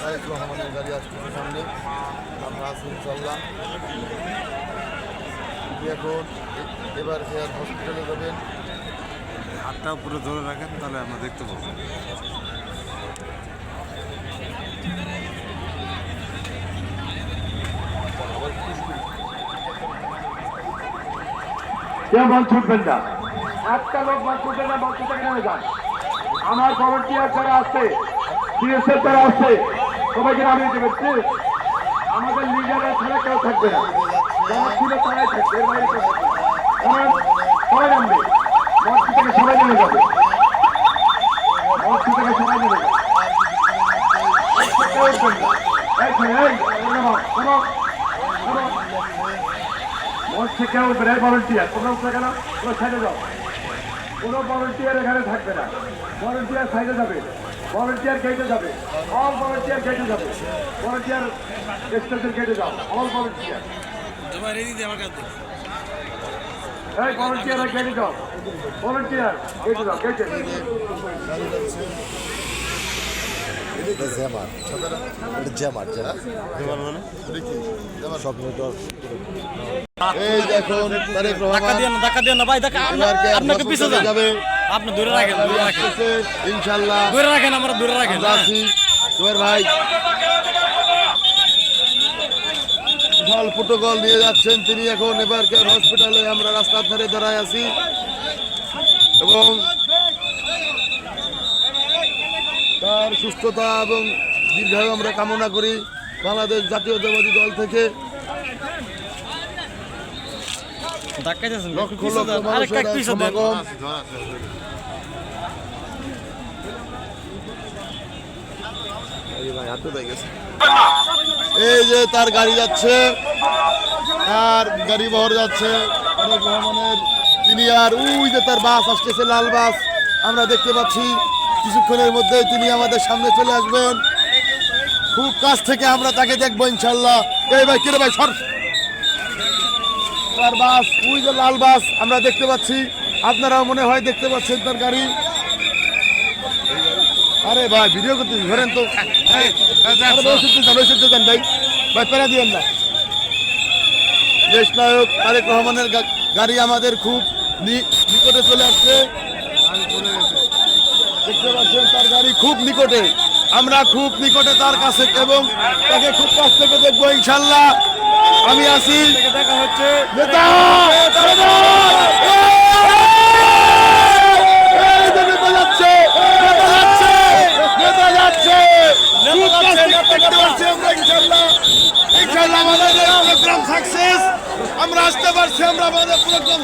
তারেক রহমানের গাড়ি আসতেছে সামনে, আমরা আছি ইনশাল্লাহ। এখন এবার কেয়ার হসপিটালে যাবেন। হাতটা উপরে ধরে রাখেন, তাহলে আমরা দেখতে পাবো। কেউ বল ছুটবেন না, একটা লোক বল ছুটবে না, বল ছুটে নেমে যান। আমার ভলেন্টিয়ার যারা আছে, সিএসএফ যারা আছে, সবাইকে নামিয়ে দেবেন প্লিজ। আমাদের লিডারের ছাড়া কেউ থাকবে না, যারা ছিল তারাই থাকবে, এর বাইরে কেউ থাকবে না। সবাই নামবে, মঞ্চ থেকে সবাই নেমে যাবে, মঞ্চ থেকে সবাই নেমে যাবে। কেউ উঠবেন না, মঞ্চে কেউ উঠবে না, ভলেন্টিয়ার তোমরা উঠবে কেন? তোমরা সাইডে যাও, কোনো ভলেন্টিয়ার এখানে থাকবে না, ভলেন্টিয়ার সাইডে যাবে, ভলেন্টিয়ার গেটে যাবে, অল ভলেন্টিয়ার গেটে যাবে, ভলেন্টিয়ার স্টেশন গেটে যাও, অল ভলেন্টিয়ার। এই ভলেন্টিয়ার গেটে যাও, ভলেন্টিয়ার গেটে যাও, গেটে। এই দেখুন তারেক রহমান আপনাকে পিছু যান, যাবে, আপনি দূরে রাখেন, দূরে রাখেন, ইনশাল্লাহ দূরে রাখেন, আমরা দূরে রাখেন। আমরা আছি। জুয়ের ভাই বিশাল প্রোটোকল নিয়ে যাচ্ছেন তিনি। এখন এবার কেয়ার হসপিটালে আমরা রাস্তার ধারে দাঁড়ায় আছি এবং তার সুস্থতা এবং দীর্ঘায়ু আমরা কামনা করি বাংলাদেশ জাতীয়তাবাদী দল থেকে। ধাক্কা দিয়েছেন, লক্ষ পিছু লক্ষ যান, আরেকটা মানুষের পিছু দেন। সমাগম। এই যে তার গাড়ি যাচ্ছে, আর গাড়ি বহর যাচ্ছে তারেক রহমানের, তিনি আর ওই যে তার বাস আসতেছে, লাল বাস আমরা দেখতে পাচ্ছি। কিছুক্ষণের মধ্যে তিনি আমাদের সামনে চলে আসবেন, খুব কাছ থেকে আমরা তাকে দেখবো ইনশাল্লাহ। এই ভাই কিরে ভাই সর, তার বাস ওই যে লাল বাস আমরা দেখতে পাচ্ছি, আপনারাও মনে হয় দেখতে পাচ্ছেন তার গাড়ি। আরে ভাই ভিডিও করতে ধরেন তো, ভাই ভাই পেরা দিবেন না। দেশ নায়ক তারেক রহমানের গাড়ি আমাদের খুব নিকটে চলে আসছে, দেখতে পাচ্ছেন তার গাড়ি খুব নিকটে, আমরা খুব নিকটে তার কাছে এবং তাকে খুব কাছ থেকে দেখবো ইনশাল্লাহ। আমি আছি, দেখা হচ্ছে। নেতা আমরা আসতে পারছি, আমরা আমাদের প্রোগ্রাম